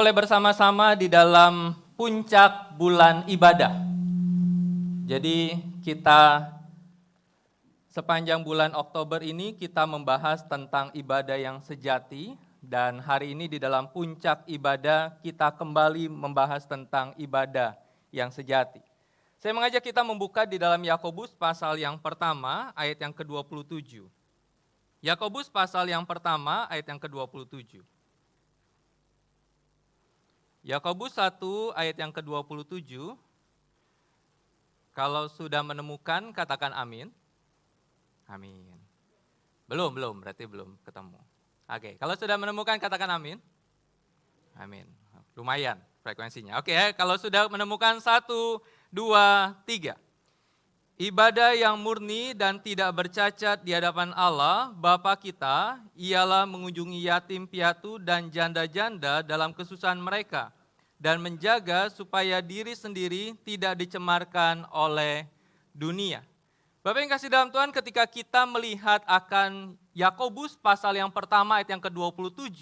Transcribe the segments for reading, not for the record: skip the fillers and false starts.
Boleh bersama-sama di dalam puncak bulan ibadah. Jadi kita sepanjang bulan Oktober ini kita membahas tentang ibadah yang sejati, dan hari ini di dalam puncak ibadah kita kembali membahas tentang ibadah yang sejati. Saya mengajak kita membuka di dalam Yakobus pasal yang pertama ayat yang ke-27. Yakobus pasal yang pertama ayat yang ke-27. Yakobus 1 ayat yang ke-27. Kalau sudah menemukan katakan amin. Amin. Belum, berarti belum ketemu. Oke, kalau sudah menemukan katakan amin. Amin. Lumayan frekuensinya. Oke, kalau sudah menemukan 1, 2, 3. Ibadah yang murni dan tidak bercacat di hadapan Allah, Bapa kita, ialah mengunjungi yatim piatu dan janda-janda dalam kesusahan mereka, dan menjaga supaya diri sendiri tidak dicemarkan oleh dunia. Bapak yang kasih dalam Tuhan, ketika kita melihat akan Yakobus pasal yang pertama ayat yang ke-27,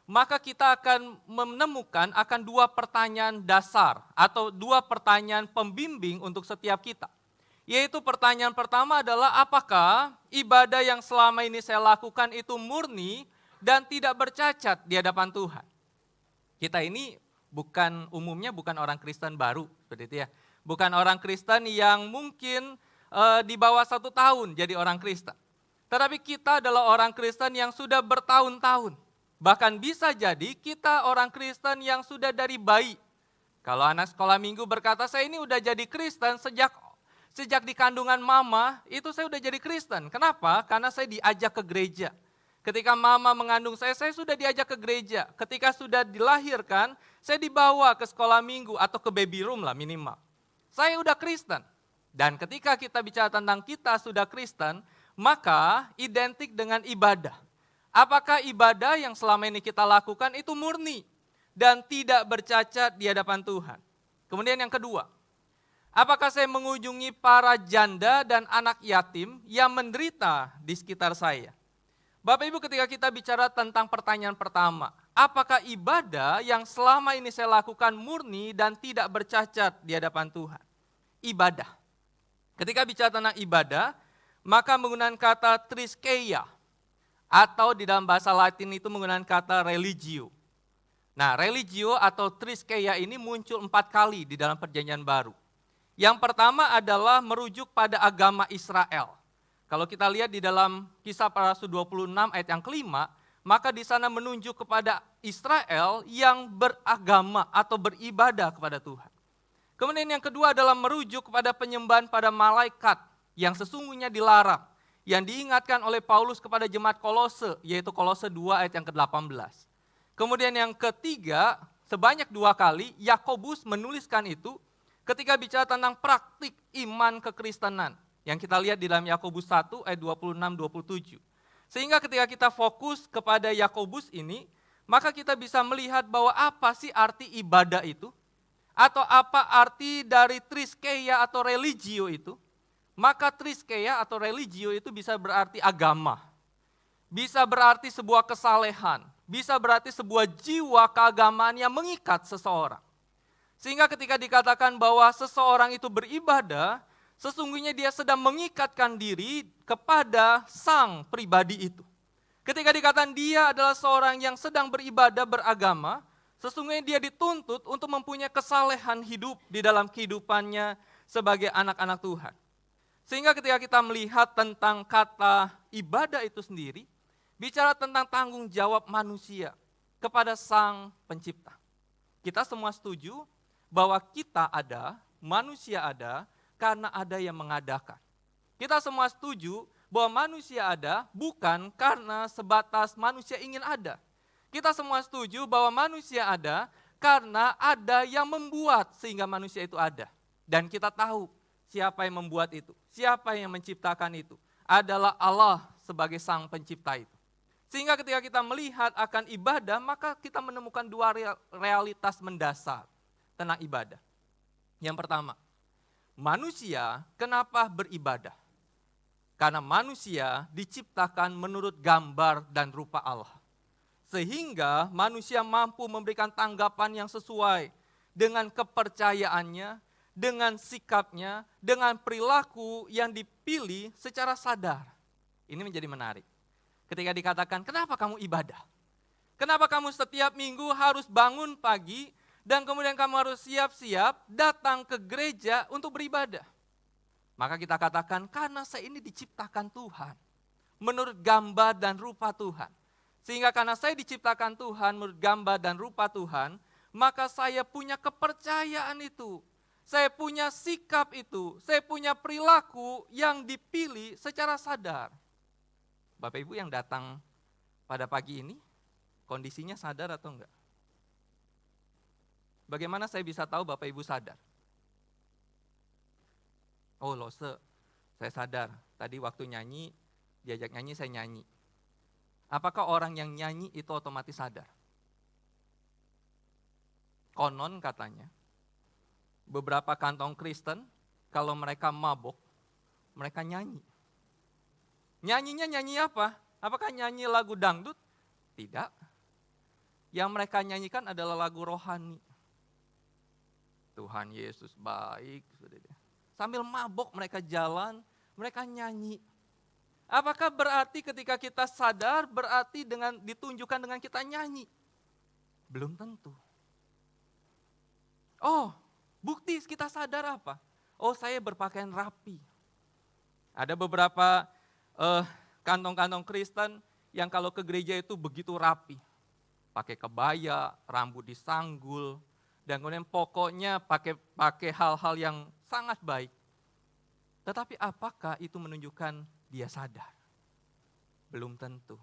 maka kita akan menemukan akan dua pertanyaan dasar atau dua pertanyaan pembimbing untuk setiap kita. Yaitu pertanyaan pertama adalah apakah ibadah yang selama ini saya lakukan itu murni dan tidak bercacat di hadapan Tuhan. Kita ini umumnya bukan orang Kristen baru, seperti itu ya. Bukan orang Kristen yang mungkin di bawah 1 tahun jadi orang Kristen. Tetapi kita adalah orang Kristen yang sudah bertahun-tahun. Bahkan bisa jadi kita orang Kristen yang sudah dari bayi. Kalau anak sekolah minggu berkata, saya ini udah jadi Kristen sejak di kandungan mama, itu saya udah jadi Kristen. Kenapa? Karena saya diajak ke gereja. Ketika mama mengandung saya sudah diajak ke gereja. Ketika sudah dilahirkan, saya dibawa ke sekolah minggu atau ke baby room lah minimal. Saya udah Kristen. Dan ketika kita bicara tentang kita sudah Kristen, maka identik dengan ibadah. Apakah ibadah yang selama ini kita lakukan itu murni dan tidak bercacat di hadapan Tuhan? Kemudian yang kedua, apakah saya mengunjungi para janda dan anak yatim yang menderita di sekitar saya? Bapak Ibu, ketika kita bicara tentang pertanyaan pertama, apakah ibadah yang selama ini saya lakukan murni dan tidak bercacat di hadapan Tuhan? Ibadah. Ketika bicara tentang ibadah, maka menggunakan kata triskeia, atau di dalam bahasa Latin itu menggunakan kata religio. Nah, religio atau triskeia ini muncul 4 kali di dalam perjanjian baru. Yang pertama adalah merujuk pada agama Israel. Kalau kita lihat di dalam Kisah Para Rasul 26 ayat yang kelima, maka di sana menunjuk kepada Israel yang beragama atau beribadah kepada Tuhan. Kemudian yang kedua adalah merujuk kepada penyembahan pada malaikat yang sesungguhnya dilarang, yang diingatkan oleh Paulus kepada jemaat Kolose, yaitu Kolose 2 ayat yang ke-18. Kemudian yang ketiga, sebanyak 2 kali Yakobus menuliskan itu ketika bicara tentang praktik iman kekristenan, yang kita lihat di dalam Yakobus 1 ayat 26-27. Sehingga ketika kita fokus kepada Yakobus ini, maka kita bisa melihat bahwa apa sih arti ibadah itu, atau apa arti dari triskeia atau religio itu. Maka triskeia atau religio itu bisa berarti agama, bisa berarti sebuah kesalehan, bisa berarti sebuah jiwa keagamaan yang mengikat seseorang. Sehingga ketika dikatakan bahwa seseorang itu beribadah, sesungguhnya dia sedang mengikatkan diri kepada sang pribadi itu. Ketika dikatakan dia adalah seorang yang sedang beribadah beragama, sesungguhnya dia dituntut untuk mempunyai kesalehan hidup di dalam kehidupannya sebagai anak-anak Tuhan. Sehingga ketika kita melihat tentang kata ibadah itu sendiri, bicara tentang tanggung jawab manusia kepada sang pencipta. Kita semua setuju bahwa kita ada, manusia ada, karena ada yang mengadakan. Kita semua setuju bahwa manusia ada bukan karena sebatas manusia ingin ada. Kita semua setuju bahwa manusia ada karena ada yang membuat sehingga manusia itu ada. Dan kita tahu siapa yang membuat itu, siapa yang menciptakan itu, adalah Allah sebagai sang pencipta itu. Sehingga ketika kita melihat akan ibadah, maka kita menemukan 2 realitas mendasar tentang ibadah. Yang pertama, manusia kenapa beribadah? Karena manusia diciptakan menurut gambar dan rupa Allah. sehingga manusia mampu memberikan tanggapan yang sesuai dengan kepercayaannya, dengan sikapnya, dengan perilaku yang dipilih secara sadar. Ini menjadi menarik. Ketika dikatakan, kenapa kamu ibadah? Kenapa kamu setiap minggu harus bangun pagi dan kemudian kamu harus siap-siap datang ke gereja untuk beribadah? Maka kita katakan, karena saya ini diciptakan Tuhan, menurut gambar dan rupa Tuhan. Sehingga karena saya diciptakan Tuhan menurut gambar dan rupa Tuhan, maka saya punya kepercayaan itu. Saya punya sikap itu, saya punya perilaku yang dipilih secara sadar. Bapak Ibu yang datang pada pagi ini, kondisinya sadar atau enggak? Bagaimana saya bisa tahu Bapak Ibu sadar? Oh Lose, saya sadar, tadi waktu nyanyi, diajak nyanyi saya nyanyi. Apakah orang yang nyanyi itu otomatis sadar? Konon katanya, beberapa kantong Kristen, kalau mereka mabok, mereka nyanyi. Nyanyinya nyanyi apa? Apakah nyanyi lagu dangdut? Tidak. Yang mereka nyanyikan adalah lagu rohani. Tuhan Yesus baik. Sambil mabok mereka jalan, mereka nyanyi. Apakah berarti ketika kita sadar, berarti dengan ditunjukkan dengan kita nyanyi? Belum tentu. Oh, bukti kita sadar apa? Oh, saya berpakaian rapi. Ada beberapa kantong-kantong Kristen yang kalau ke gereja itu begitu rapi. Pakai kebaya, rambut disanggul, dan kemudian pokoknya pakai hal-hal yang sangat baik. Tetapi apakah itu menunjukkan dia sadar? Belum tentu.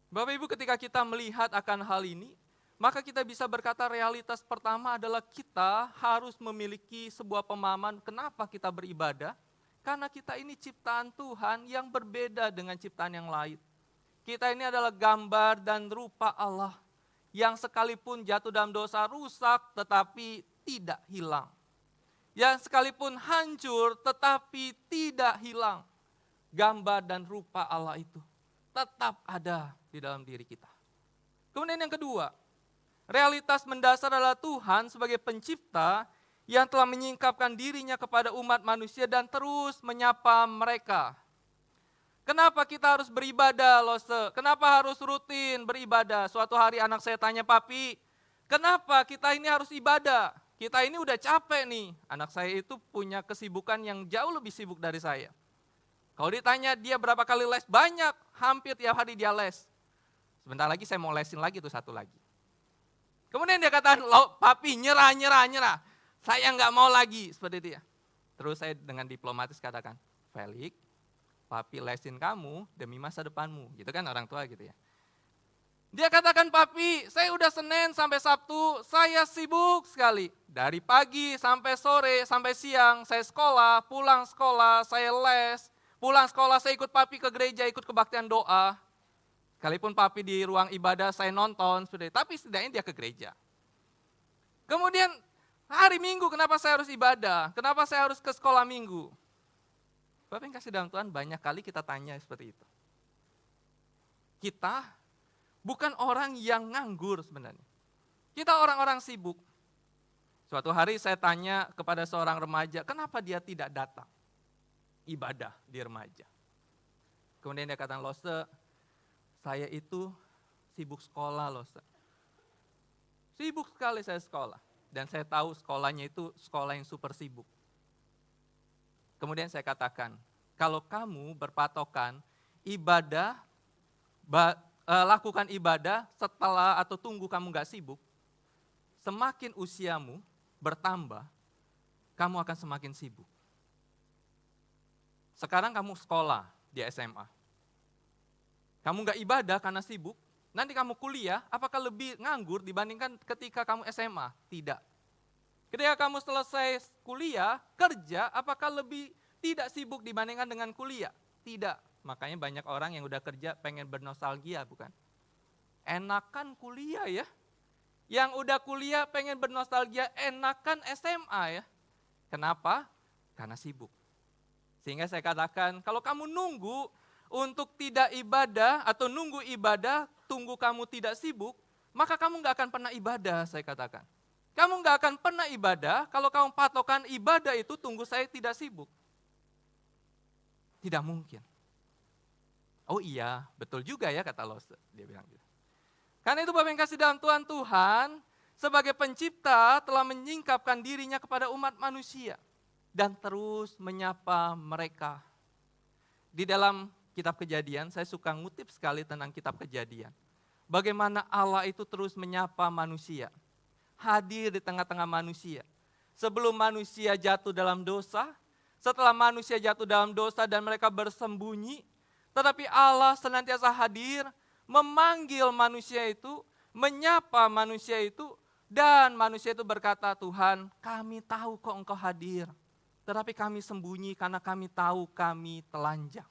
Bapak Ibu, ketika kita melihat akan hal ini, maka kita bisa berkata realitas pertama adalah kita harus memiliki sebuah pemahaman kenapa kita beribadah. Karena kita ini ciptaan Tuhan yang berbeda dengan ciptaan yang lain. Kita ini adalah gambar dan rupa Allah yang sekalipun jatuh dalam dosa rusak tetapi tidak hilang. Yang sekalipun hancur tetapi tidak hilang. Gambar dan rupa Allah itu tetap ada di dalam diri kita. Kemudian yang kedua, realitas mendasar adalah Tuhan sebagai pencipta yang telah menyingkapkan dirinya kepada umat manusia dan terus menyapa mereka. Kenapa kita harus beribadah, Lose? Kenapa harus rutin beribadah? Suatu hari anak saya tanya, Papi, kenapa kita ini harus ibadah? Kita ini udah capek nih. Anak saya itu punya kesibukan yang jauh lebih sibuk dari saya. Kalau ditanya dia berapa kali les, banyak, hampir tiap hari dia les. Sebentar lagi saya mau lesin lagi tuh satu lagi. Kemudian dia katakan, Papi nyerah. Saya nggak mau lagi, seperti dia. Terus saya dengan diplomatis katakan, Felix, Papi lesin kamu demi masa depanmu. Gitu kan orang tua gitu ya. Dia katakan, Papi, saya udah Senin sampai Sabtu, saya sibuk sekali. Dari pagi sampai sore, sampai siang, saya sekolah, pulang sekolah, saya les. Pulang sekolah, saya ikut Papi ke gereja, ikut kebaktian doa. Sekalipun Papi di ruang ibadah, saya nonton, tapi setidaknya dia ke gereja. Kemudian, hari Minggu, kenapa saya harus ibadah? Kenapa saya harus ke sekolah Minggu? Bapak yang kasih dalam Tuhan, banyak kali kita tanya seperti itu. Kita bukan orang yang nganggur sebenarnya. Kita orang-orang sibuk. Suatu hari saya tanya kepada seorang remaja, kenapa dia tidak datang ibadah di remaja? Kemudian dia katakan, Lose, saya itu sibuk sekolah, Lose. Sibuk sekali saya sekolah. Dan saya tahu sekolahnya itu sekolah yang super sibuk. Kemudian saya katakan, kalau kamu berpatokan ibadah, lakukan ibadah setelah atau tunggu kamu gak sibuk, semakin usiamu bertambah, kamu akan semakin sibuk. Sekarang kamu sekolah di SMA. Kamu gak ibadah karena sibuk, nanti kamu kuliah, apakah lebih nganggur dibandingkan ketika kamu SMA? Tidak. Ketika kamu selesai kuliah, kerja, apakah lebih tidak sibuk dibandingkan dengan kuliah? Tidak. Makanya banyak orang yang udah kerja pengen bernostalgia, bukan? Enakan kuliah ya. Yang udah kuliah pengen bernostalgia, enakan SMA ya. Kenapa? Karena sibuk. Sehingga saya katakan, kalau kamu nunggu untuk tidak ibadah atau nunggu ibadah, tunggu kamu tidak sibuk, maka kamu nggak akan pernah ibadah, saya katakan. Kamu nggak akan pernah ibadah kalau kamu patokan ibadah itu tunggu saya tidak sibuk. Tidak mungkin. Oh iya, betul juga ya kata Lose, dia bilang gitu. Karena itu Bapak yang kasih dalam Tuhan sebagai pencipta telah menyingkapkan dirinya kepada umat manusia dan terus menyapa mereka. Di dalam kitab Kejadian, saya suka ngutip sekali tentang kitab Kejadian. Bagaimana Allah itu terus menyapa manusia, hadir di tengah-tengah manusia. Sebelum manusia jatuh dalam dosa, setelah manusia jatuh dalam dosa dan mereka bersembunyi, tetapi Allah senantiasa hadir, memanggil manusia itu, menyapa manusia itu, dan manusia itu berkata, Tuhan, kami tahu kok Engkau hadir, tetapi kami sembunyi karena kami tahu kami telanjang.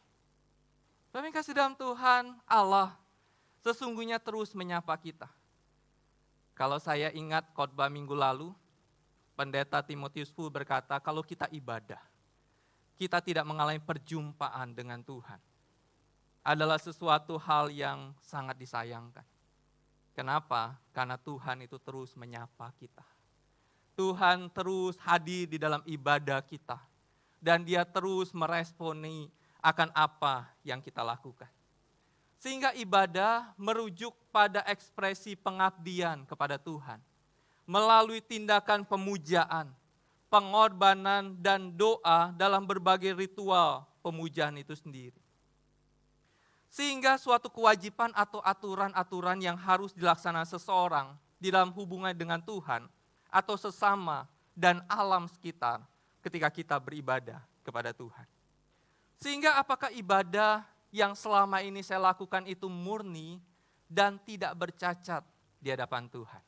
Kami kasih dalam Tuhan, Allah sesungguhnya terus menyapa kita. Kalau saya ingat khotbah minggu lalu, Pendeta Timotius Fu berkata, kalau kita ibadah, kita tidak mengalami perjumpaan dengan Tuhan. Adalah sesuatu hal yang sangat disayangkan. Kenapa? Karena Tuhan itu terus menyapa kita. Tuhan terus hadir di dalam ibadah kita. Dan dia terus meresponi akan apa yang kita lakukan. Sehingga ibadah merujuk pada ekspresi pengabdian kepada Tuhan. Melalui tindakan pemujaan, pengorbanan, dan doa dalam berbagai ritual pemujaan itu sendiri. Sehingga suatu kewajiban atau aturan-aturan yang harus dilaksanakan seseorang di dalam hubungan dengan Tuhan atau sesama dan alam sekitar ketika kita beribadah kepada Tuhan. Sehingga apakah ibadah yang selama ini saya lakukan itu murni dan tidak bercacat di hadapan Tuhan?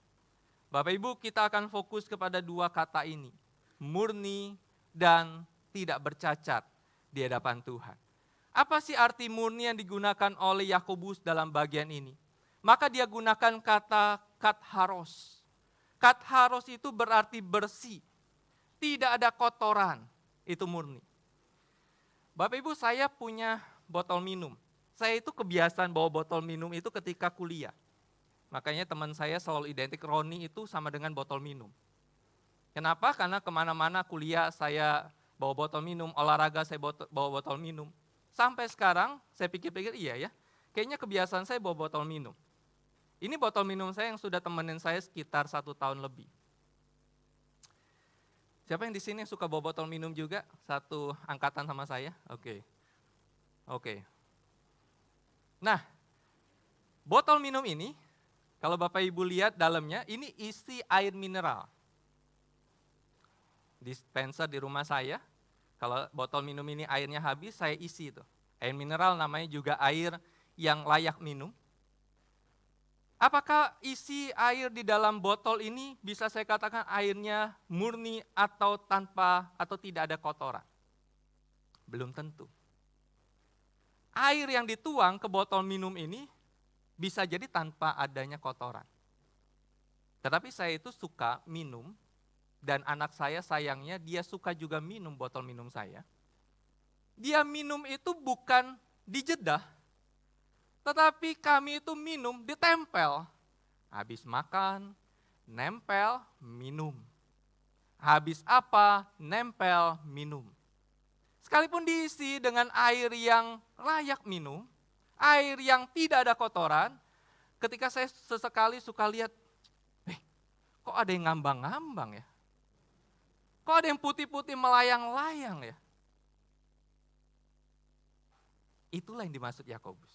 Bapak Ibu, kita akan fokus kepada dua kata ini, murni dan tidak bercacat di hadapan Tuhan. Apa sih arti murni yang digunakan oleh Yakobus dalam bagian ini? Maka dia gunakan kata katharos. Katharos itu berarti bersih, tidak ada kotoran, itu murni. Bapak Ibu, saya punya botol minum. Saya itu kebiasaan bawa botol minum itu ketika kuliah. Makanya teman saya selalu identik Roni itu sama dengan botol minum. Kenapa? Karena kemana-mana kuliah saya bawa botol minum, olahraga saya bawa botol minum. Sampai sekarang saya pikir-pikir iya ya, kayaknya kebiasaan saya bawa botol minum. Ini botol minum saya yang sudah temenin saya sekitar 1 tahun lebih. Siapa yang di sini suka bawa botol minum juga? Satu angkatan sama saya? Oke. Nah, botol minum ini, kalau Bapak Ibu lihat dalamnya, ini isi air mineral. Dispenser di rumah saya, kalau botol minum ini airnya habis, saya isi itu. Air mineral namanya juga air yang layak minum. Apakah isi air di dalam botol ini bisa saya katakan airnya murni atau tanpa atau tidak ada kotoran? Belum tentu. Air yang dituang ke botol minum ini bisa jadi tanpa adanya kotoran. Tetapi saya itu suka minum, dan anak saya sayangnya dia suka juga minum botol minum saya. Dia minum itu bukan dijedah, tetapi kami itu minum ditempel. Habis makan, nempel, minum. Habis apa, nempel, minum. Sekalipun diisi dengan air yang layak minum, air yang tidak ada kotoran, ketika saya sesekali suka lihat, kok ada yang ngambang-ngambang ya? Kok ada yang putih-putih melayang-layang ya? Itulah yang dimaksud Yakobus.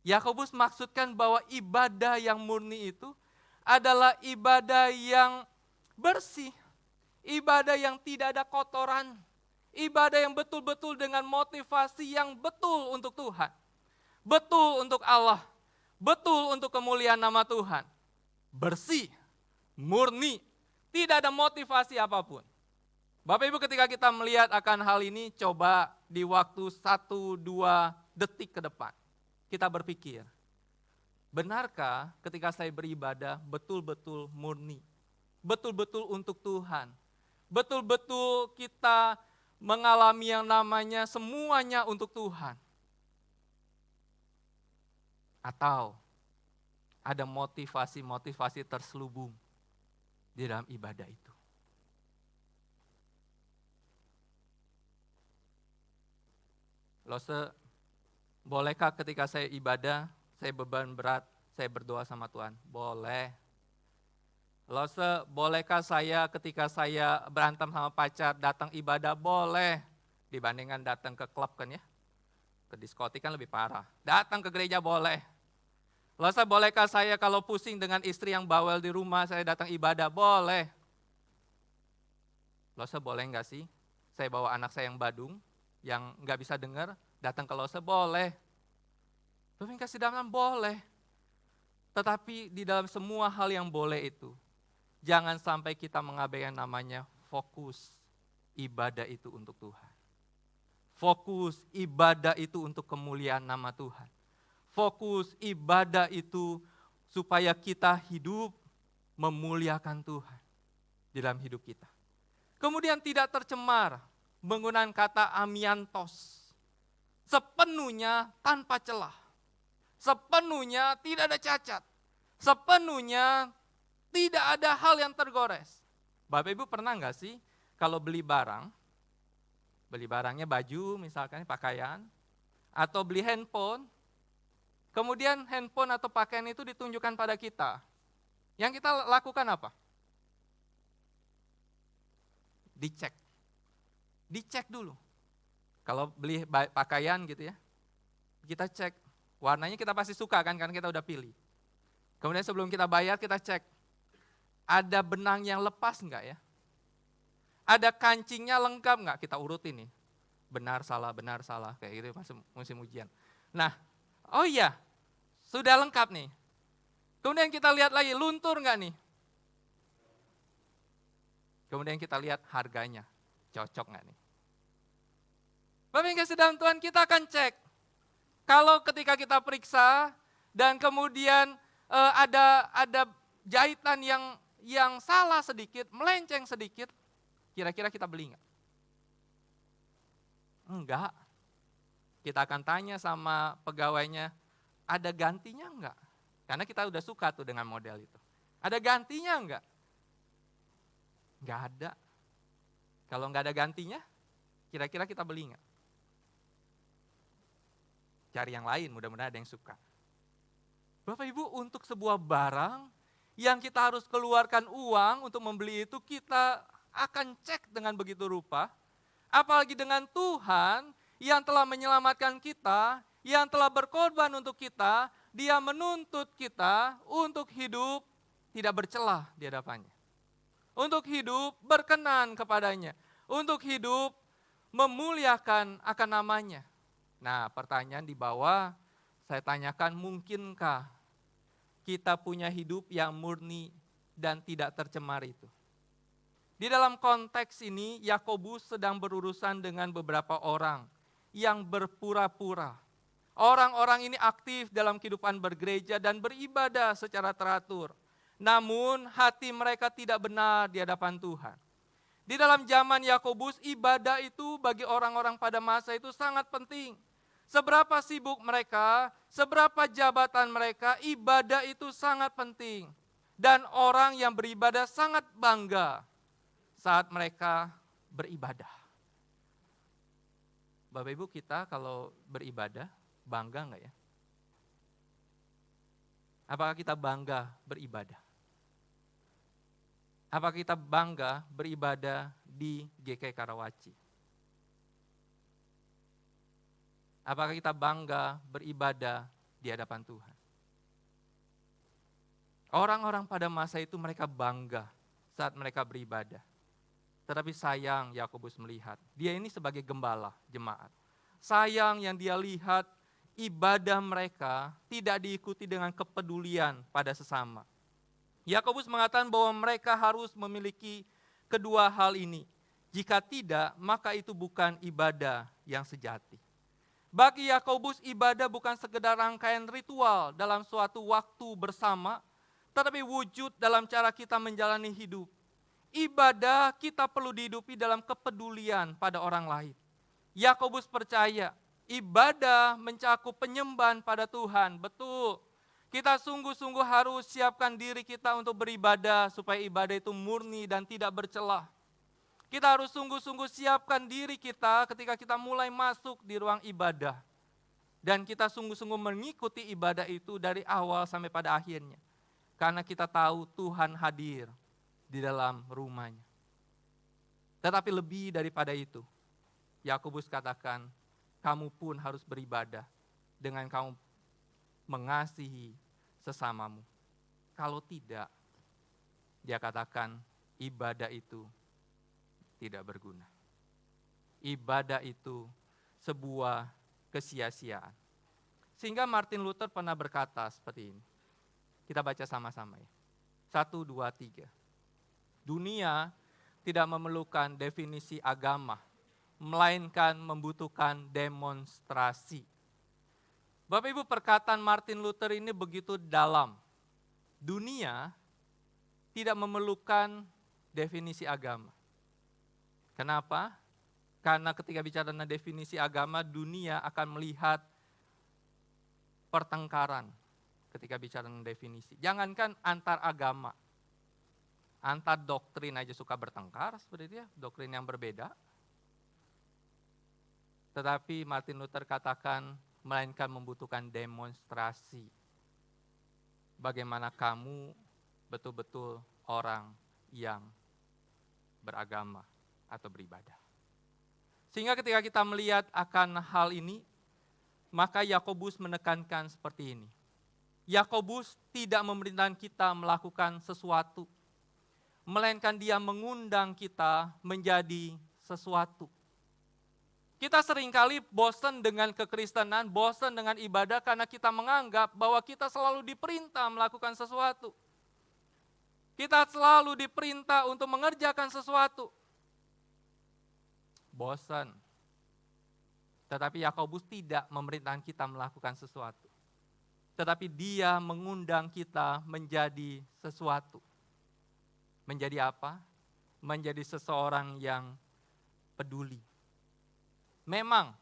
Yakobus maksudkan bahwa ibadah yang murni itu adalah ibadah yang bersih, ibadah yang tidak ada kotoran, ibadah yang betul-betul dengan motivasi yang betul untuk Tuhan, betul untuk Allah, betul untuk kemuliaan nama Tuhan. Bersih, murni, tidak ada motivasi apapun. Bapak Ibu, ketika kita melihat akan hal ini, coba di waktu 1-2 detik ke depan, kita berpikir, benarkah ketika saya beribadah betul-betul murni, betul-betul untuk Tuhan, betul-betul kita mengalami yang namanya semuanya untuk Tuhan? Atau ada motivasi-motivasi terselubung di dalam ibadah itu. Bolehkah ketika saya ibadah, saya beban berat, saya berdoa sama Tuhan? Boleh. Bolehkah saya ketika saya berantem sama pacar, datang ibadah? Boleh. Dibandingkan datang ke klub kan ya, ke diskotik kan lebih parah. Datang ke gereja boleh. Bolehkah saya kalau pusing dengan istri yang bawel di rumah, saya datang ibadah? Boleh. Boleh nggak sih, saya bawa anak saya yang badung, yang nggak bisa dengar, datang ke boleh. Tapi kasih dalam boleh. Tetapi di dalam semua hal yang boleh itu, jangan sampai kita mengabaikan namanya fokus ibadah itu untuk Tuhan. Fokus ibadah itu untuk kemuliaan nama Tuhan. Fokus ibadah itu supaya kita hidup memuliakan Tuhan di dalam hidup kita. Kemudian tidak tercemar menggunakan kata amiantos. Sepenuhnya tanpa celah. Sepenuhnya tidak ada cacat. Sepenuhnya tidak ada hal yang tergores. Bapak Ibu pernah nggak sih kalau beli barangnya baju misalkan, pakaian, atau beli handphone, kemudian handphone atau pakaian itu ditunjukkan pada kita. Yang kita lakukan apa? Dicek dulu. Kalau beli pakaian gitu ya, kita cek. Warnanya kita pasti suka kan, karena kita udah pilih. Kemudian sebelum kita bayar, kita cek. Ada benang yang lepas enggak ya? Ada kancingnya lengkap enggak? Kita urutin nih. Benar, salah, kayak gitu musim ujian. Nah, oh iya, sudah lengkap nih. Kemudian kita lihat lagi, luntur enggak nih? Kemudian kita lihat harganya, cocok enggak nih? Bapak yang kasih dalam Tuhan, kita akan cek. Kalau ketika kita periksa, dan kemudian ada jahitan yang salah sedikit, melenceng sedikit, kira-kira kita beli enggak? Enggak. Kita akan tanya sama pegawainya, ada gantinya enggak? Karena kita udah suka tuh dengan model itu. Ada gantinya enggak? Enggak ada. Kalau enggak ada gantinya, kira-kira kita beli enggak? Cari yang lain, mudah-mudahan ada yang suka. Bapak Ibu, untuk sebuah barang yang kita harus keluarkan uang untuk membeli itu, kita akan cek dengan begitu rupa. Apalagi dengan Tuhan yang telah menyelamatkan kita, yang telah berkorban untuk kita, Dia menuntut kita untuk hidup tidak bercelah di hadapannya. Untuk hidup berkenan kepadanya. Untuk hidup memuliakan akan namanya. Nah, pertanyaan di bawah saya tanyakan, mungkinkah kita punya hidup yang murni dan tidak tercemar itu? Di dalam konteks ini, Yakobus sedang berurusan dengan beberapa orang yang berpura-pura. Orang-orang ini aktif dalam kehidupan bergereja dan beribadah secara teratur. Namun hati mereka tidak benar di hadapan Tuhan. Di dalam zaman Yakobus, ibadah itu bagi orang-orang pada masa itu sangat penting. Seberapa sibuk mereka, seberapa jabatan mereka, ibadah itu sangat penting. Dan orang yang beribadah sangat bangga saat mereka beribadah. Bapak Ibu, kita kalau beribadah, bangga enggak ya? Apakah kita bangga beribadah? Apakah kita bangga beribadah di GK Karawaci? Apakah kita bangga beribadah di hadapan Tuhan? Orang-orang pada masa itu mereka bangga saat mereka beribadah. Tetapi sayang Yakobus melihat, dia ini sebagai gembala jemaat. Sayang yang dia lihat ibadah mereka tidak diikuti dengan kepedulian pada sesama. Yakobus mengatakan bahwa mereka harus memiliki kedua hal ini. Jika tidak, maka itu bukan ibadah yang sejati. Bagi Yakobus, ibadah bukan sekedar rangkaian ritual dalam suatu waktu bersama, tetapi wujud dalam cara kita menjalani hidup. Ibadah kita perlu dihidupi dalam kepedulian pada orang lain. Yakobus percaya, ibadah mencakup penyembahan pada Tuhan, betul. Kita sungguh-sungguh harus siapkan diri kita untuk beribadah supaya ibadah itu murni dan tidak bercelah. Kita harus sungguh-sungguh siapkan diri kita ketika kita mulai masuk di ruang ibadah. Dan kita sungguh-sungguh mengikuti ibadah itu dari awal sampai pada akhirnya. Karena kita tahu Tuhan hadir di dalam rumahnya. Tetapi lebih daripada itu, Yakobus katakan, kamu pun harus beribadah dengan kamu mengasihi sesamamu. Kalau tidak, dia katakan ibadah itu tidak berguna. Ibadah itu sebuah kesia-siaan. Sehingga Martin Luther pernah berkata seperti ini. Kita baca sama-sama ya. 1, 2, 3. Dunia tidak memerlukan definisi agama, melainkan membutuhkan demonstrasi. Bapak Ibu, perkataan Martin Luther ini begitu dalam. Dunia tidak memerlukan definisi agama. Kenapa? Karena ketika bicara tentang definisi agama, dunia akan melihat pertengkaran ketika bicara tentang definisi. Jangankan antar agama, antar doktrin aja suka bertengkar seperti itu ya, doktrin yang berbeda. Tetapi Martin Luther katakan, melainkan membutuhkan demonstrasi. Bagaimana kamu betul-betul orang yang beragama atau beribadah. Sehingga ketika kita melihat akan hal ini, maka Yakobus menekankan seperti ini. Yakobus tidak memerintahkan kita melakukan sesuatu, melainkan dia mengundang kita menjadi sesuatu. Kita seringkali bosan dengan kekristenan, bosan dengan ibadah karena kita menganggap bahwa kita selalu diperintah melakukan sesuatu. Kita selalu diperintah untuk mengerjakan sesuatu. Bosan. Tetapi Yakobus tidak memerintahkan kita melakukan sesuatu. Tetapi dia mengundang kita menjadi sesuatu. Menjadi apa? Menjadi seseorang yang peduli. Memang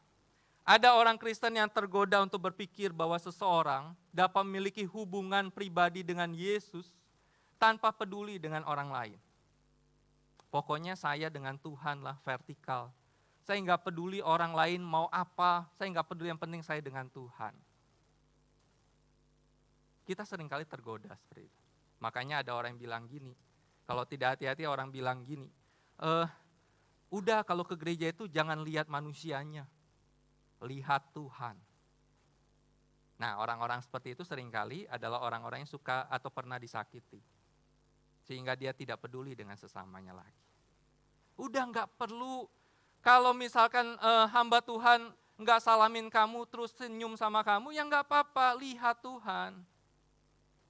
ada orang Kristen yang tergoda untuk berpikir bahwa seseorang dapat memiliki hubungan pribadi dengan Yesus tanpa peduli dengan orang lain. Pokoknya saya dengan Tuhan lah, vertikal. Saya nggak peduli orang lain mau apa, saya nggak peduli, yang penting saya dengan Tuhan. Kita seringkali tergoda seperti itu. Makanya ada orang yang bilang gini, kalau tidak hati-hati orang bilang gini, udah kalau ke gereja itu jangan lihat manusianya, lihat Tuhan. Nah, orang-orang seperti itu seringkali adalah orang-orang yang suka atau pernah disakiti. Sehingga dia tidak peduli dengan sesamanya lagi. Udah nggak perlu, kalau misalkan hamba Tuhan nggak salamin kamu terus senyum sama kamu, ya nggak apa-apa, lihat Tuhan.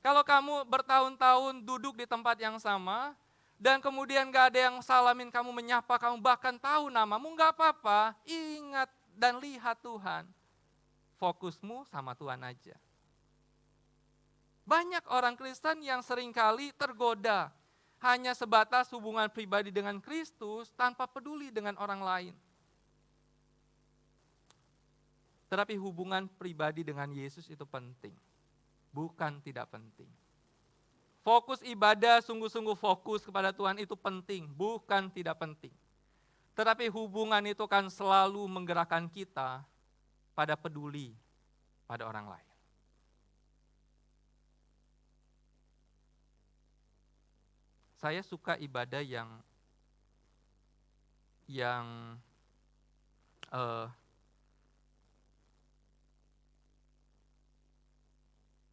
Kalau kamu bertahun-tahun duduk di tempat yang sama, dan kemudian nggak ada yang salamin kamu, menyapa kamu, bahkan tahu namamu, nggak apa-apa, ingat dan lihat Tuhan. Fokusmu sama Tuhan aja. Banyak orang Kristen yang seringkali tergoda hanya sebatas hubungan pribadi dengan Kristus tanpa peduli dengan orang lain. Tetapi hubungan pribadi dengan Yesus itu penting, bukan tidak penting. Fokus ibadah, sungguh-sungguh fokus kepada Tuhan itu penting, bukan tidak penting. Tetapi hubungan itu kan selalu menggerakkan kita pada peduli pada orang lain. Saya suka ibadah yang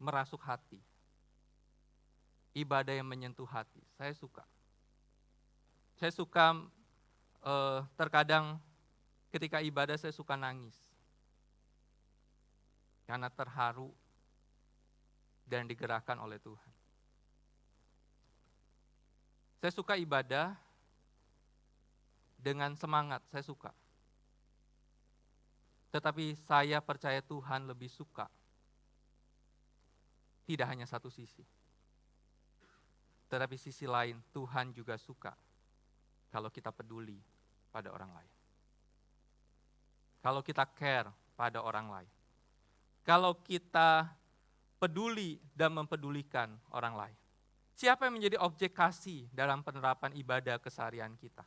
merasuk hati. Ibadah yang menyentuh hati, saya suka. Saya suka terkadang ketika ibadah saya suka nangis. Karena terharu dan digerakkan oleh Tuhan. Saya suka ibadah dengan semangat, saya suka. Tetapi saya percaya Tuhan lebih suka. Tidak hanya satu sisi. Tetapi sisi lain, Tuhan juga suka kalau kita peduli pada orang lain. Kalau kita care pada orang lain. Kalau kita peduli dan mempedulikan orang lain. Siapa yang menjadi objek kasih dalam penerapan ibadah keseharian kita?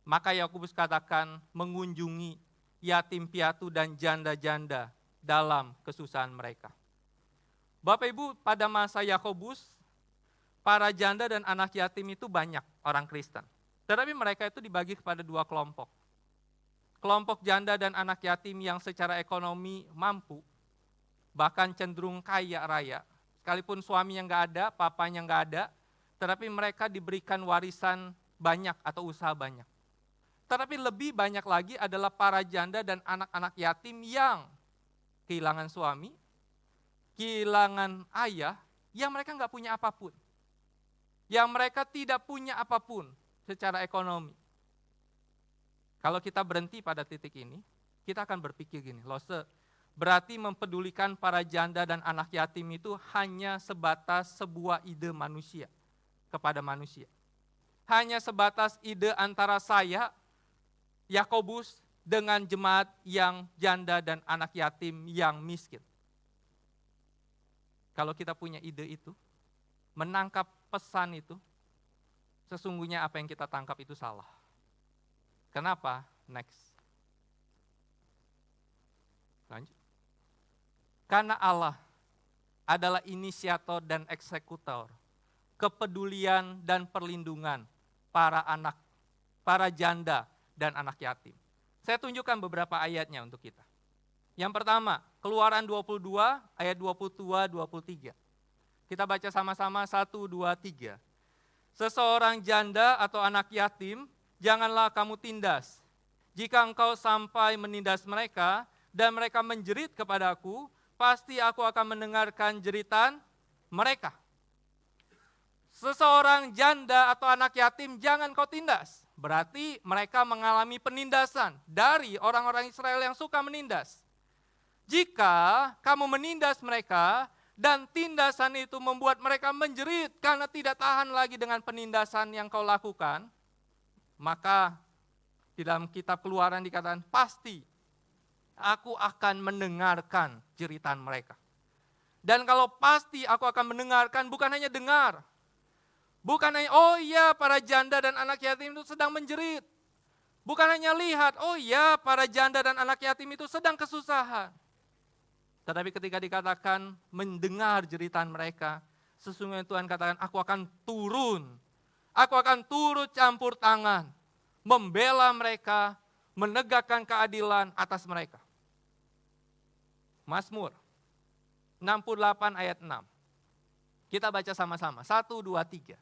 Maka Yakobus katakan mengunjungi yatim piatu dan janda-janda dalam kesusahan mereka. Bapak Ibu, pada masa Yakobus, para janda dan anak yatim itu banyak orang Kristen. Tetapi mereka itu dibagi kepada dua kelompok. Kelompok janda dan anak yatim yang secara ekonomi mampu, bahkan cenderung kaya raya. Sekalipun suaminya nggak ada, papanya nggak ada, tetapi mereka diberikan warisan banyak atau usaha banyak. Tetapi lebih banyak lagi adalah para janda dan anak-anak yatim yang kehilangan suami, kehilangan ayah, yang mereka nggak punya apapun. Yang mereka tidak punya apapun secara ekonomi. Kalau kita berhenti pada titik ini, kita akan berpikir gini, berarti mempedulikan para janda dan anak yatim itu hanya sebatas sebuah ide manusia kepada manusia. Hanya sebatas ide antara saya, Yakobus, dengan jemaat yang janda dan anak yatim yang miskin. Kalau kita punya ide itu, menangkap pesan itu, sesungguhnya apa yang kita tangkap itu salah. Kenapa? Next. Lanjut. Karena Allah adalah inisiator dan eksekutor kepedulian dan perlindungan para anak, para janda dan anak yatim. Saya tunjukkan beberapa ayatnya untuk kita. Yang pertama, Keluaran 22 ayat 22-23. Kita baca sama-sama 1, 2, 3. Seseorang janda atau anak yatim, janganlah kamu tindas. Jika engkau sampai menindas mereka dan mereka menjerit kepadaku, pasti aku akan mendengarkan jeritan mereka. Seseorang janda atau anak yatim jangan kau tindas. Berarti mereka mengalami penindasan dari orang-orang Israel yang suka menindas. Jika kamu menindas mereka dan tindasan itu membuat mereka menjerit karena tidak tahan lagi dengan penindasan yang kau lakukan, maka di dalam kitab Keluaran dikatakan pasti aku akan mendengarkan jeritan mereka. Dan kalau pasti aku akan mendengarkan, bukan hanya dengar. Bukan hanya, oh iya para janda dan anak yatim itu sedang menjerit. Bukan hanya lihat, oh iya para janda dan anak yatim itu sedang kesusahan. Tetapi ketika dikatakan mendengar jeritan mereka, sesungguhnya Tuhan katakan, aku akan turun. Aku akan turut campur tangan, membela mereka, menegakkan keadilan atas mereka. Mazmur 68 ayat 6. Kita baca sama-sama, 1, 2, 3.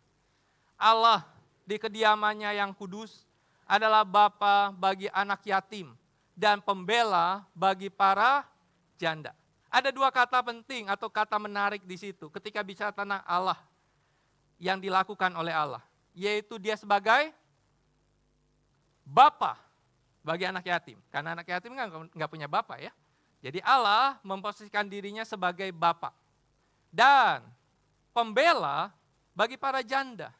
Allah di kediamannya yang kudus adalah Bapa bagi anak yatim dan pembela bagi para janda. Ada dua kata penting atau kata menarik di situ ketika bicara tentang Allah yang dilakukan oleh Allah, yaitu dia sebagai Bapa bagi anak yatim. Karena anak yatim kan nggak punya Bapa ya. Jadi Allah memposisikan dirinya sebagai Bapa dan pembela bagi para janda.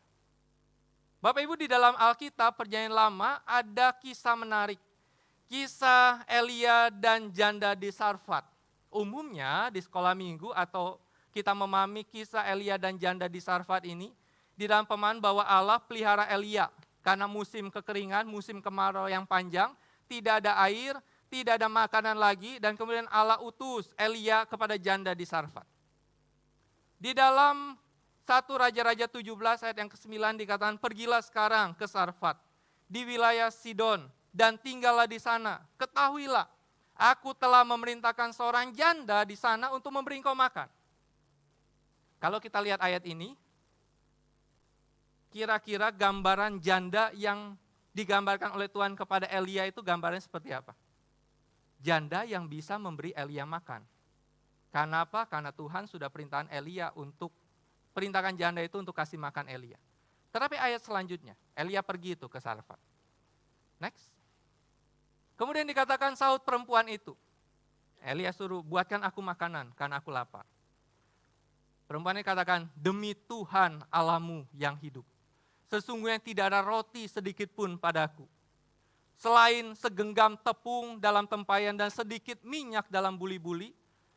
Bapak Ibu, di dalam Alkitab Perjanjian Lama ada kisah menarik. Kisah Elia dan janda di Sarfat. Umumnya di sekolah minggu atau kita memahami kisah Elia dan janda di Sarfat ini, di dalam pemahaman bahwa Allah pelihara Elia. Karena musim kekeringan, musim kemarau yang panjang, tidak ada air, tidak ada makanan lagi, dan kemudian Allah utus Elia kepada janda di Sarfat. Di dalam 1 Raja-Raja 17 ayat yang ke-9 dikatakan, pergilah sekarang ke Sarfat, di wilayah Sidon, dan tinggallah di sana. Ketahuilah, aku telah memerintahkan seorang janda di sana untuk memberi engkau makan. Kalau kita lihat ayat ini, kira-kira gambaran janda yang digambarkan oleh Tuhan kepada Elia itu gambarnya seperti apa? Janda yang bisa memberi Elia makan. Karena apa? Karena Tuhan sudah perintahkan Elia untuk perintahkan janda itu untuk kasih makan Elia. Tetapi ayat selanjutnya, Elia pergi itu ke Sarfat. Next. Kemudian dikatakan sahut perempuan itu. Elia suruh, buatkan aku makanan karena aku lapar. Perempuan ini katakan, demi Tuhan Allahmu yang hidup. Sesungguhnya tidak ada roti sedikit pun padaku. Selain segenggam tepung dalam tempayan dan sedikit minyak dalam buli-buli,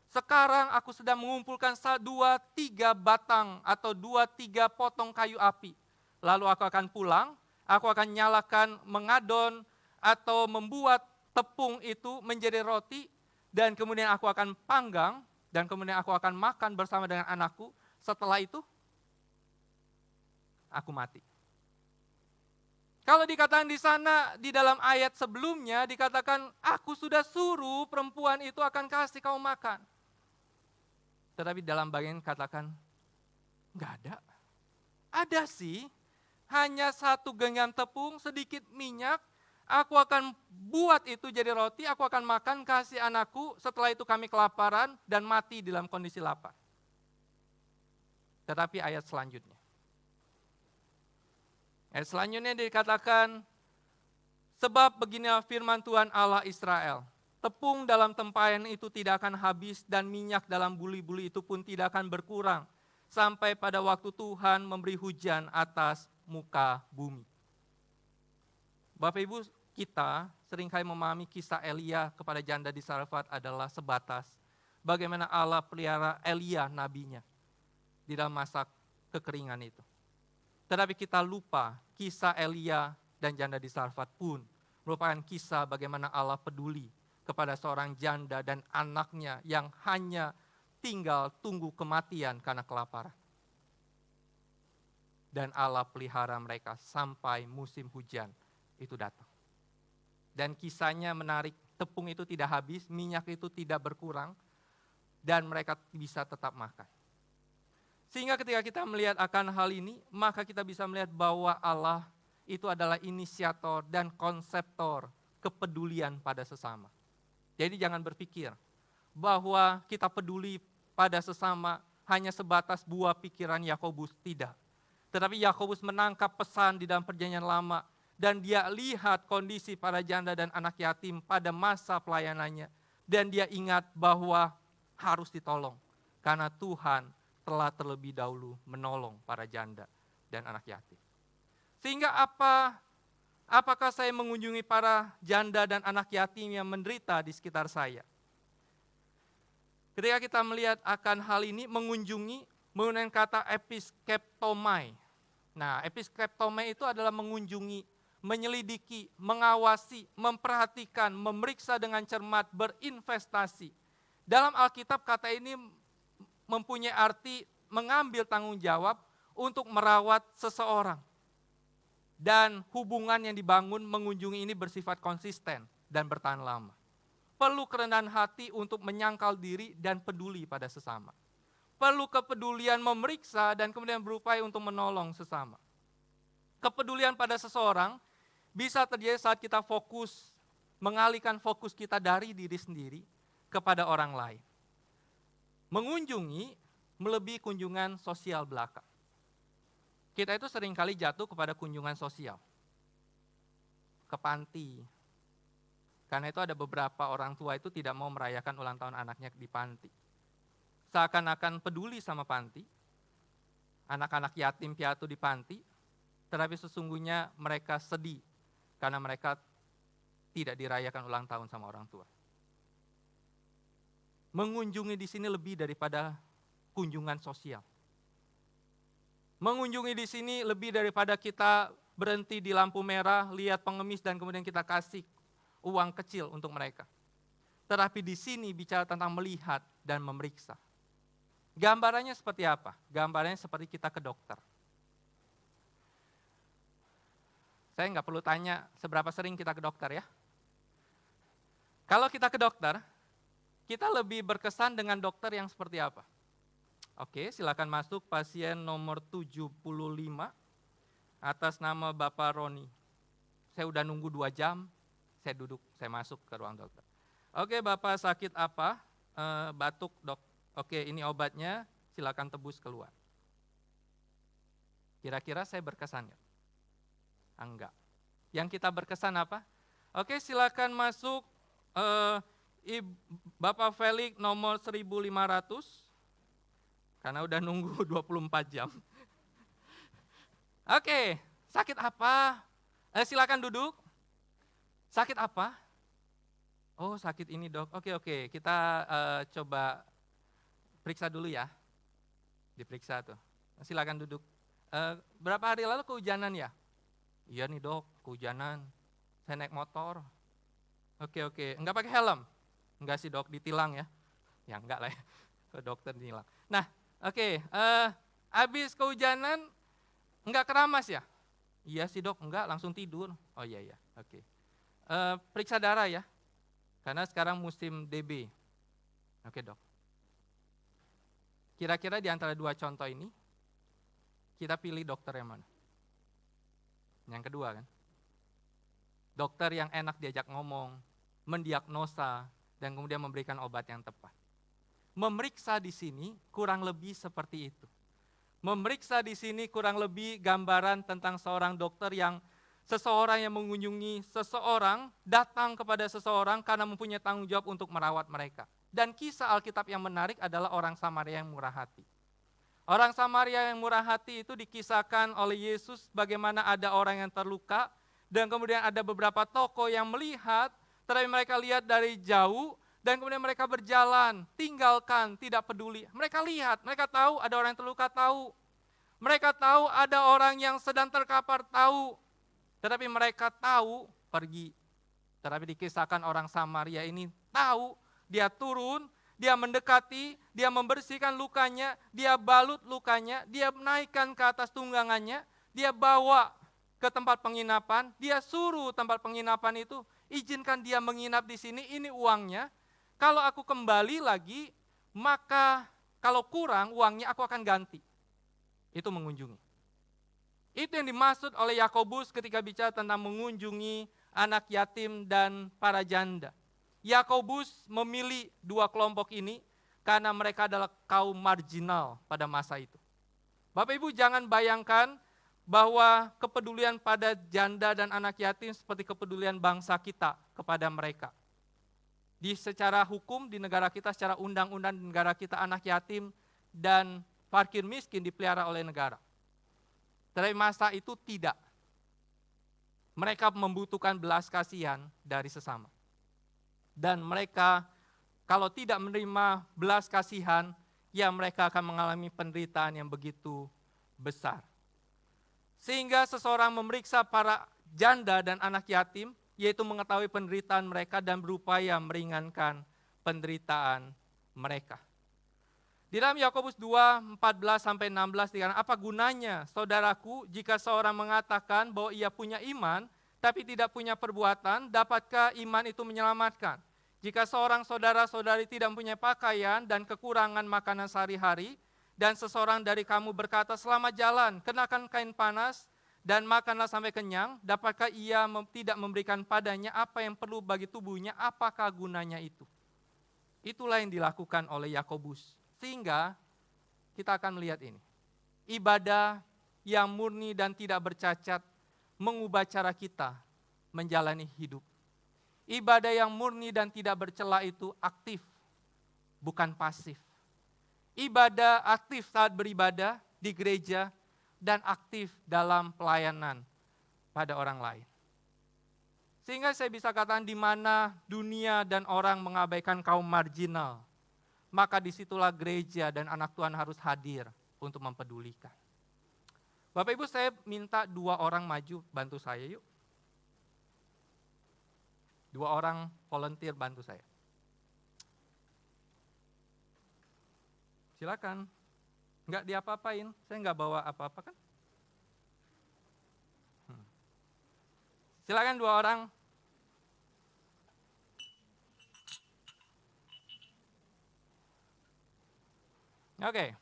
sekarang aku sedang mengumpulkan 2-3 batang atau 2-3 potong kayu api. Lalu aku akan pulang, aku akan nyalakan mengadon atau membuat tepung itu menjadi roti, dan kemudian aku akan panggang, dan kemudian aku akan makan bersama dengan anakku. Setelah itu, aku mati. Kalau dikatakan di sana, di dalam ayat sebelumnya, dikatakan, aku sudah suruh perempuan itu akan kasih kau makan. Tetapi dalam bagian katakan, enggak ada. Ada sih, hanya 1 genggam tepung, sedikit minyak, aku akan buat itu jadi roti, aku akan makan, kasih anakku, setelah itu kami kelaparan dan mati dalam kondisi lapar. Tetapi ayat selanjutnya. Ayat selanjutnya dikatakan, sebab beginilah firman Tuhan Allah Israel, tepung dalam tempayan itu tidak akan habis dan minyak dalam buli-buli itu pun tidak akan berkurang, sampai pada waktu Tuhan memberi hujan atas muka bumi. Bapak Ibu, kita seringkali memahami kisah Elia kepada janda di Sarefat adalah sebatas bagaimana Allah pelihara Elia nabinya di dalam masa kekeringan itu. Tetapi kita lupa kisah Elia dan janda di Sarefat pun merupakan kisah bagaimana Allah peduli kepada seorang janda dan anaknya yang hanya tinggal tunggu kematian karena kelaparan. Dan Allah pelihara mereka sampai musim hujan itu datang. Dan kisahnya menarik, tepung itu tidak habis, minyak itu tidak berkurang, dan mereka bisa tetap makan. Sehingga ketika kita melihat akan hal ini, maka kita bisa melihat bahwa Allah itu adalah inisiator dan konseptor kepedulian pada sesama. Jadi jangan berpikir bahwa kita peduli pada sesama hanya sebatas buah pikiran Yakobus, tidak. Tetapi Yakobus menangkap pesan di dalam perjanjian lama, dan dia lihat kondisi para janda dan anak yatim pada masa pelayanannya. Dan dia ingat bahwa harus ditolong, karena Tuhan telah terlebih dahulu menolong para janda dan anak yatim. Sehingga apakah saya mengunjungi para janda dan anak yatim yang menderita di sekitar saya? Ketika kita melihat akan hal ini, mengunjungi menggunakan kata episkeptomai. Nah, episkeptomai itu adalah mengunjungi, menyelidiki, mengawasi, memperhatikan, memeriksa dengan cermat, berinvestasi. Dalam Alkitab kata ini mempunyai arti mengambil tanggung jawab untuk merawat seseorang. Dan hubungan yang dibangun mengunjungi ini bersifat konsisten dan bertahan lama. Perlu kerendahan hati untuk menyangkal diri dan peduli pada sesama. Perlu kepedulian memeriksa dan kemudian berupaya untuk menolong sesama. Kepedulian pada seseorang bisa terjadi saat kita fokus, mengalihkan fokus kita dari diri sendiri kepada orang lain. Mengunjungi melebihi kunjungan sosial belaka. Kita itu seringkali jatuh kepada kunjungan sosial. Ke panti. Karena itu ada beberapa orang tua itu tidak mau merayakan ulang tahun anaknya di panti. Seakan-akan peduli sama panti, anak-anak yatim piatu di panti, tetapi sesungguhnya mereka sedih karena mereka tidak dirayakan ulang tahun sama orang tua. Mengunjungi di sini lebih daripada kunjungan sosial. Mengunjungi di sini lebih daripada kita berhenti di lampu merah, lihat pengemis dan kemudian kita kasih uang kecil untuk mereka. Tetapi di sini bicara tentang melihat dan memeriksa. Gambarannya seperti apa? Gambarannya seperti kita ke dokter. Saya nggak perlu tanya seberapa sering kita ke dokter ya. Kalau kita ke dokter, kita lebih berkesan dengan dokter yang seperti apa? Oke, silakan masuk pasien nomor 75 atas nama Bapak Roni. Saya udah nunggu 2 jam, saya duduk, saya masuk ke ruang dokter. Oke, Bapak sakit apa? Batuk, dok. Oke, ini obatnya, silakan tebus keluar. Kira-kira saya berkesan nggak? Enggak. Yang kita berkesan apa? Oke, silakan masuk Bapak Felix nomor 1500, karena udah nunggu 24 jam. Oke, sakit apa? Silakan duduk. Sakit apa? Oh, sakit ini dok. Oke, kita coba Periksa dulu ya. Diperiksa tuh. Silakan duduk. Berapa hari lalu kehujanan ya? Iya nih dok, kehujanan. Saya naik motor. Oke. Enggak pakai helm? Enggak sih dok, ditilang ya. Ya enggak lah ya, ke dokter ditilang. Nah, oke. Habis kehujanan enggak keramas ya? Iya sih dok, enggak, langsung tidur. Oh iya, oke. Periksa darah ya, karena sekarang musim DB. Oke dok. Kira-kira di antara dua contoh ini, kita pilih dokter yang mana? Yang kedua kan? Dokter yang enak diajak ngomong, mendiagnosa, dan kemudian memberikan obat yang tepat. Memeriksa di sini kurang lebih seperti itu. Memeriksa di sini kurang lebih gambaran tentang seorang dokter yang seseorang yang mengunjungi seseorang, datang kepada seseorang karena mempunyai tanggung jawab untuk merawat mereka. Dan kisah Alkitab yang menarik adalah orang Samaria yang murah hati. Orang Samaria yang murah hati itu dikisahkan oleh Yesus bagaimana ada orang yang terluka, dan kemudian ada beberapa tokoh yang melihat, tetapi mereka lihat dari jauh, dan kemudian mereka berjalan, tinggalkan, tidak peduli. Mereka lihat, mereka tahu ada orang yang terluka, tahu. Mereka tahu ada orang yang sedang terkapar, tahu. Tetapi mereka tahu, pergi. Tetapi dikisahkan orang Samaria ini tahu, dia turun, dia mendekati, dia membersihkan lukanya, dia balut lukanya, dia naikkan ke atas tunggangannya, dia bawa ke tempat penginapan, dia suruh tempat penginapan itu, izinkan dia menginap di sini, ini uangnya. Kalau aku kembali lagi, maka kalau kurang uangnya aku akan ganti. Itu mengunjungi. Itu yang dimaksud oleh Yakobus ketika bicara tentang mengunjungi anak yatim dan para janda. Yakobus memilih dua kelompok ini karena mereka adalah kaum marginal pada masa itu. Bapak Ibu jangan bayangkan bahwa kepedulian pada janda dan anak yatim seperti kepedulian bangsa kita kepada mereka. Secara hukum di negara kita, secara undang-undang di negara kita, anak yatim dan fakir miskin dipelihara oleh negara. Tetapi masa itu tidak. Mereka membutuhkan belas kasihan dari sesama. Dan mereka kalau tidak menerima belas kasihan, ya mereka akan mengalami penderitaan yang begitu besar. Sehingga seseorang memeriksa para janda dan anak yatim, yaitu mengetahui penderitaan mereka dan berupaya meringankan penderitaan mereka. Di dalam Yakobus 2, 14-16 dikatakan, apa gunanya saudaraku jika seorang mengatakan bahwa ia punya iman, tapi tidak punya perbuatan, dapatkah iman itu menyelamatkan? Jika seorang saudara-saudari tidak mempunyai pakaian dan kekurangan makanan sehari-hari, dan seseorang dari kamu berkata, selamat jalan, kenakan kain panas, dan makanlah sampai kenyang, dapatkah ia tidak memberikan padanya apa yang perlu bagi tubuhnya, apakah gunanya itu? Itulah yang dilakukan oleh Yakobus. Sehingga kita akan melihat ini. Ibadah yang murni dan tidak bercacat mengubah cara kita menjalani hidup. Ibadah yang murni dan tidak bercela itu aktif, bukan pasif. Ibadah aktif saat beribadah di gereja dan aktif dalam pelayanan pada orang lain. Sehingga saya bisa katakan di mana dunia dan orang mengabaikan kaum marginal, maka disitulah gereja dan anak Tuhan harus hadir untuk mempedulikan. Bapak Ibu, saya minta 2 orang maju bantu saya yuk. 2 orang volunteer bantu saya. Silakan. Enggak diapa-apain, saya enggak bawa apa-apa kan? Silakan 2 orang. Oke.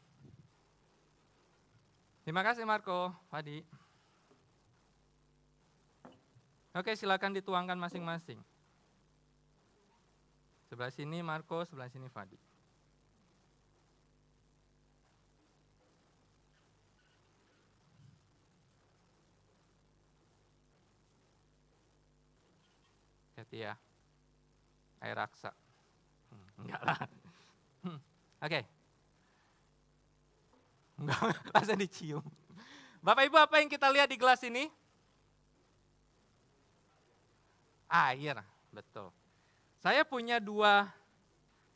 Terima kasih Marco, Fadi. Oke, silakan dituangkan masing-masing. Sebelah sini Marco, sebelah sini Fadi. Hati ya. Air raksa. Enggak lah. Oke. Enggak, langsung dicium. Bapak Ibu, apa yang kita lihat di gelas ini? Air, betul. Saya punya 2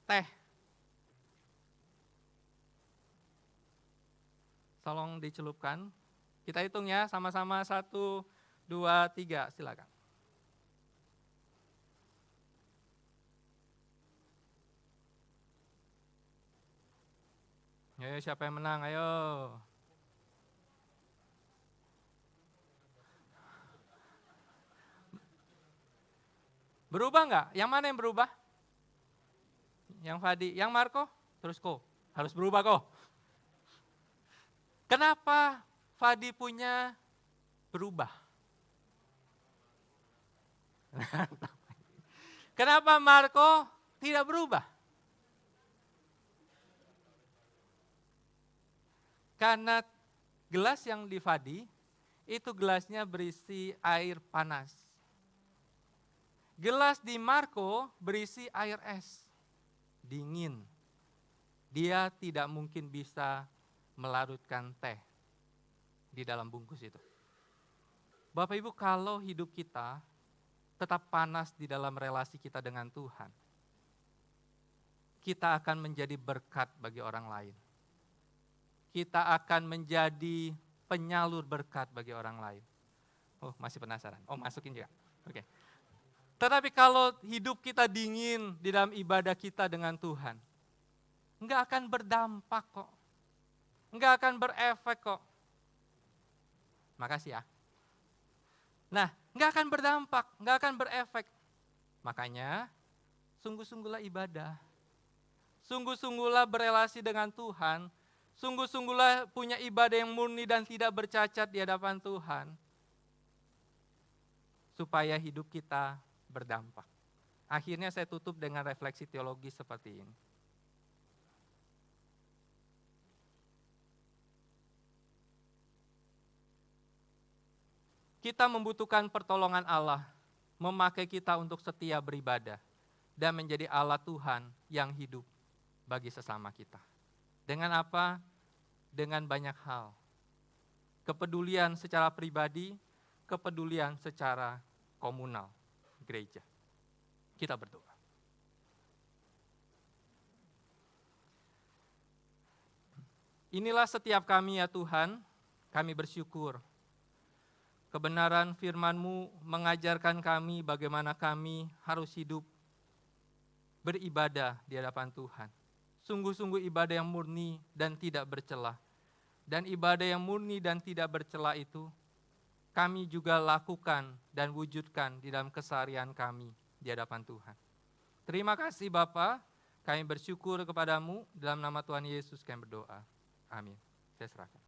teh. tolong dicelupkan. Kita hitung ya, sama-sama 1, 2, 3, silakan. Ayo, siapa yang menang? Ayo. Berubah nggak? Yang mana yang berubah? Yang Fadi, yang Marco, terus Ko. Harus berubah Ko. Kenapa Fadi punya berubah? Kenapa Marco tidak berubah? Karena gelas yang di Fadi, itu gelasnya berisi air panas. Gelas di Marco berisi air es, dingin. Dia tidak mungkin bisa melarutkan teh di dalam bungkus itu. Bapak Ibu, kalau hidup kita tetap panas di dalam relasi kita dengan Tuhan, kita akan menjadi berkat bagi orang lain. Kita akan menjadi penyalur berkat bagi orang lain. Oh, masih penasaran? Oh, masukin juga. Oke. Tetapi kalau hidup kita dingin di dalam ibadah kita dengan Tuhan, enggak akan berdampak kok. Enggak akan berefek kok. Makasih ya. Nah, enggak akan berdampak, enggak akan berefek. Makanya, sungguh-sungguhlah ibadah. Sungguh-sungguhlah berelasi dengan Tuhan. Sungguh-sungguhlah punya ibadah yang murni dan tidak bercacat di hadapan Tuhan. Supaya hidup kita berdampak. Akhirnya saya tutup dengan refleksi teologi seperti ini. Kita membutuhkan pertolongan Allah, memakai kita untuk setia beribadah, dan menjadi Allah Tuhan yang hidup bagi sesama kita. Dengan apa? Dengan banyak hal. Kepedulian secara pribadi, kepedulian secara komunal, gereja. Kita berdoa. Inilah setiap kami ya Tuhan, kami bersyukur. Kebenaran firman-Mu mengajarkan kami bagaimana kami harus hidup beribadah di hadapan Tuhan. Sungguh-sungguh ibadah yang murni dan tidak bercela. Dan ibadah yang murni dan tidak bercela itu kami juga lakukan dan wujudkan di dalam keseharian kami di hadapan Tuhan. Terima kasih Bapa, kami bersyukur kepadamu, dalam nama Tuhan Yesus kami berdoa. Amin. Saya serahkan.